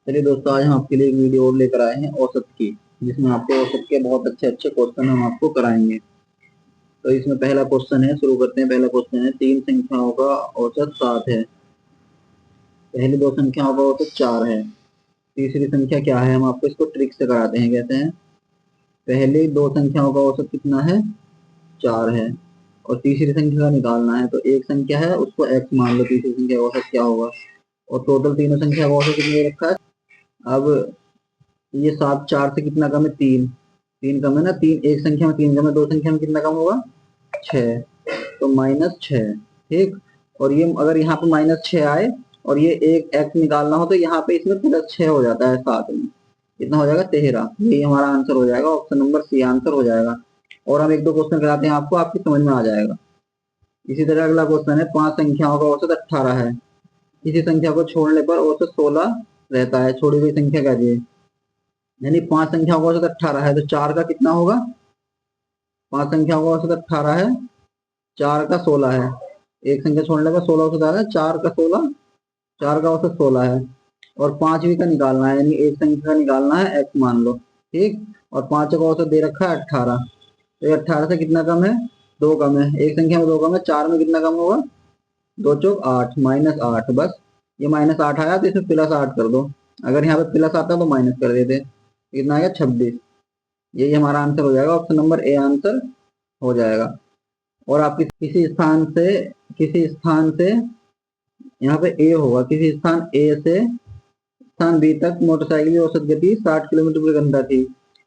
चलिए दोस्तों, आज हम आपके लिए एक वीडियो और लेकर आए हैं औसत की, जिसमें आपको औसत के बहुत अच्छे अच्छे क्वेश्चन हम आपको कराएंगे। तो इसमें पहला क्वेश्चन है, शुरू करते हैं। पहला क्वेश्चन है, तीन संख्याओं का औसत 7 है, पहली दो संख्याओं का औसत 4 है, तीसरी संख्या क्या है? हम आपको इसको ट्रिक से कराते हैं। कहते हैं पहली दो संख्याओं का औसत कितना है? 4 है, और तीसरी संख्या का निकालना है। तो एक संख्या है, उसको x मान लो, तीसरी संख्या का औसत क्या होगा? और टोटल तीनों संख्या का औसत कितना दे रखा है? अब ये 7 4 से कितना कम है? 3। 3 कम है ना? तीन एक संख्या में 3 कम है, दो संख्या में कितना कम होगा? 6। तो -6। ठीक। और ये अगर यहाँ पे -6 आए और ये एक x निकालना हो, तो यहाँ पे इसमें +6 हो जाता है साथ में। कितना हो जाएगा? 13। यही हमारा आंसर हो जाएगा, ऑप्शन नंबर सी आंसर हो जाएगा। और हम एक दो क्वेश्चन कराते हैं आपको, आपकी समझ में आ जाएगा। इसी तरह अगला क्वेश्चन है, 5 संख्याओं का औसत 18 है, किसी संख्या को छोड़ने पर औसत 16 रहता है, छोड़ी गई संख्या क्या है? यानी 5 संख्याओं का औसत 18 है, तो 4 का कितना होगा? 5 संख्याओं का औसत 18 है, 4 का 16 है। एक संख्या छोड़ने पर 16 औसत आ रहा है, 4 का 16, 4 का औसत 16 है। और पांचवी का निकालना है, यानी एक संख्या का निकालना है, x मान लो। ठीक। और पांचों का औसत दे रखा है 18। तो ये 18 से कितना कम है? 2 कम है। एक संख्या में 2 कम है, 4 में कितना कम होगा? 2 चौक 8, -8। बस ये -8 आया तो इसमें +8 कर दो। अगर यहाँ पे प्लस आता तो माइनस कर देते। कितना आएगा? 26। यही हमारा आंसर हो जाएगा, ऑप्शन नंबर ए आंसर हो जाएगा। और आपकी किसी स्थान से यहाँ पे ए होगा, किसी स्थान ए से स्थान बी तक मोटरसाइकिल की औसत गति 60 किलोमीटर प्रति घंटा थी,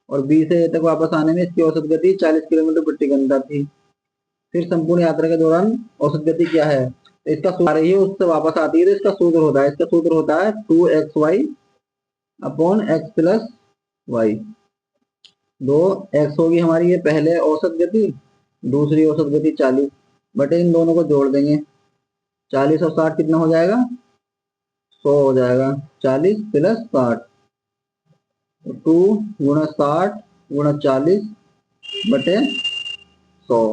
और बी से ए तक वापस आने में इसकी औसत गति 40 किलोमीटर प्रति घंटा थी। फिर संपूर्ण यात्रा के दौरान औसत गति क्या है? तो इसका सूत्र आ रही है, उससे वापस आती है, तो इसका सूत्र होता है 2xy upon x plus y. दो x होगी हमारी ये पहले औसत गति, दूसरी औसत गति 40, बटे इन दोनों को जोड़ देंगे। 40 और 60 कितना हो जाएगा? 100 हो जाएगा। 40 प्लस 60, 2 गुणा 60 गुणा 40 बटे 100।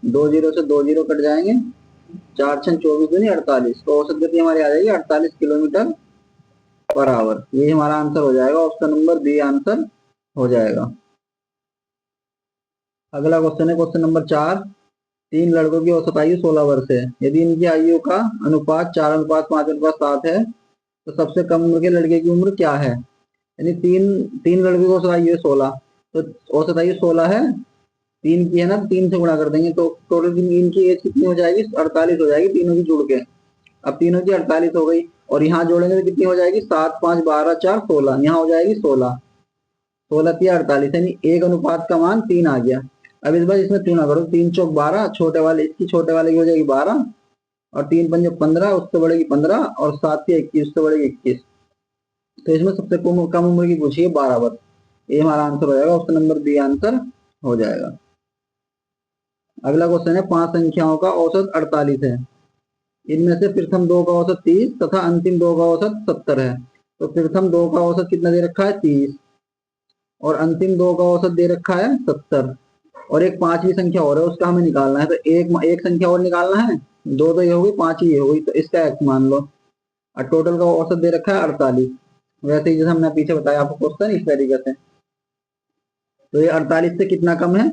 2 जीरो से 2 जीरो कट जाएंगे, 4 6 24 दूनी 48। तो औसत गति हमारी आ जाएगी 48 किलोमीटर पर आवर। ये हमारा आंसर हो जाएगा, ऑप्शन नंबर बी आंसर हो जाएगा। अगला क्वेश्चन है, क्वेश्चन नंबर 4। तीन लड़कों की औसत आयु 16 वर्ष है, यदि इनकी आयु का अनुपात 4:5:7 है, तो सबसे कम उम्र के लड़के की उम्र क्या है? यानी तीन तीन लड़कों की औसत आयु है 16, तो औसत आयु 16 है, 3 की है ना, 3 से गुणा कर देंगे तो टोटल इनकी एज कितनी हो जाएगी? 48 हो जाएगी, तीनों की जुड़ के। अब तीनों की 48 हो गई, और यहाँ जोड़ेंगे तो कितनी हो जाएगी? 7 5 12 4 16, यहाँ हो जाएगी 16। 16 की 48, यानी 1 अनुपात का मान 3 आ गया। अब इस बार इसमें तुलना करो, 3 चौक 12, छोटे वाले इसकी छोटे वाले की हो जाएगी 12, और 3 पंजे 15, उससे बढ़ेगी 15, और 7 की 21, उससे बढ़ेगी 21। तो इसमें सबसे कम उम्र की पूछी है 12 वर्ष। ये हमारा आंसर हो जाएगा, ऑप्शन नंबर बी आंसर हो जाएगा। अगला क्वेश्चन है, 5 संख्याओं का औसत 48 है, इनमें से प्रथम दो का औसत 30 तथा अंतिम दो का औसत 70 है। तो प्रथम दो का औसत कितना दे रखा है? 30, और अंतिम दो का औसत दे रखा है 70। और एक पांचवी संख्या और है, उसका हमें निकालना है। तो एक संख्या और निकालना है, दो तो ये हो गई, 5 ही ये हो गई, तो इसका x मान लो। और टोटल का औसत दे रखा है 48। वैसे ही जैसे हमने पीछे बताया आपको क्वेश्चन, इस तरीके से। तो ये 48 से कितना कम है?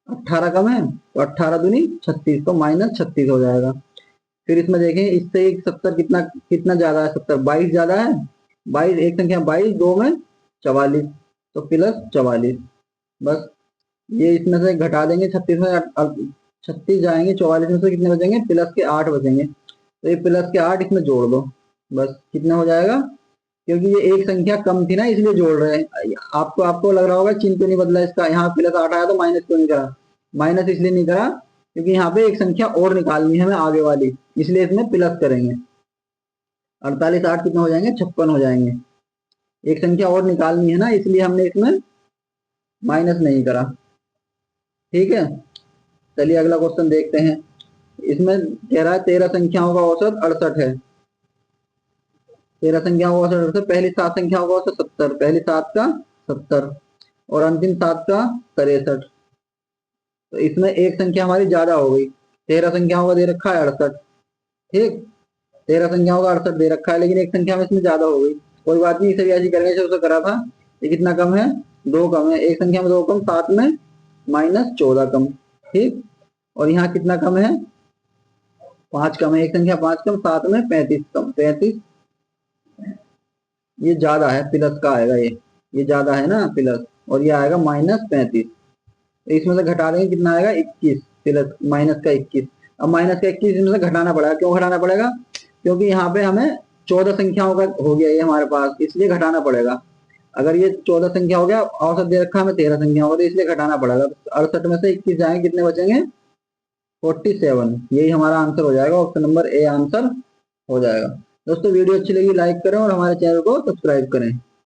18 कम है, तो 18 दूनी 36, तो -36 हो जाएगा। फिर इसमें देखें, इससे 70 कितना कितना ज्यादा है? 70 22 ज्यादा है। 22 एक संख्या 22, दो में 44, तो +44। बस ये इसमें से घटा देंगे, 36 में 36 जाएंगे, 44 में से कितने बचेंगे? +8 बचेंगे। तो ये +8 इसमें जोड़ दो, बस कितना हो जाएगा? क्योंकि ये एक संख्या कम थी ना, इसलिए जोड़ रहे हैं। आपको लग रहा होगा चिन्ह क्यों नहीं बदला इसका, यहाँ +8 आया तो माइनस क्यों नहीं करा? माइनस इसलिए नहीं करा क्योंकि यहाँ पे एक संख्या और निकालनी है हमें आगे वाली, इसलिए इसमें प्लस करेंगे। 48 8 कितना हो जाएंगे? 56 हो जाएंगे। एक संख्या और निकालनी है ना, इसलिए हमने इसमें माइनस नहीं करा। ठीक है, चलिए अगला क्वेश्चन देखते हैं। इसमें कह रहा है 13 संख्याओं का औसत 68 है, 13 संख्याओं का औसत 68, पहली 7 संख्याओं का औसत 70, पहली 7 का 70 और अंतिम 7 का 63। तो इसमें एक संख्या हमारी ज्यादा हो गई, 13 संख्याओं का दे रखा है 68। ठीक, 13 संख्याओं का 68 दे रखा है, लेकिन एक संख्या में इसमें ज्यादा हो गई। कोई बात नहीं, इसे भी ऐसी करेंगे जैसे उसे करा था। ये कितना कम है, 2 कम है, एक संख्या में 2 कम, 7 में -14 कम, ठीक। और यहाँ कितना कम है, 5 कम है, एक संख्या 5 कम, 7 में 35 कम, 35। ये ज्यादा है, प्लस का आएगा, ये ज्यादा है ना प्लस, और ये आएगा -35। तो इसमें से घटा देंगे, कितना आएगा 21, प्लस माइनस का 21। अब माइनस का 21 इसमें से घटाना पड़ेगा, क्यों घटाना पड़ेगा, क्योंकि यहाँ पे हमें 14 संख्याओं का हो गया ये हमारे पास, इसलिए घटाना पड़ेगा। अगर ये 14 संख्या हो गया, औसत दे रखा हमें 13 संख्या होगा, तो इसलिए घटाना पड़ेगा। 68 में से 21 जाएंगे, कितने बचेंगे, 47। यही हमारा आंसर हो जाएगा, ऑप्शन नंबर ए आंसर हो जाएगा। दोस्तों वीडियो अच्छी लगी लाइक करें और हमारे चैनल को सब्सक्राइब करें।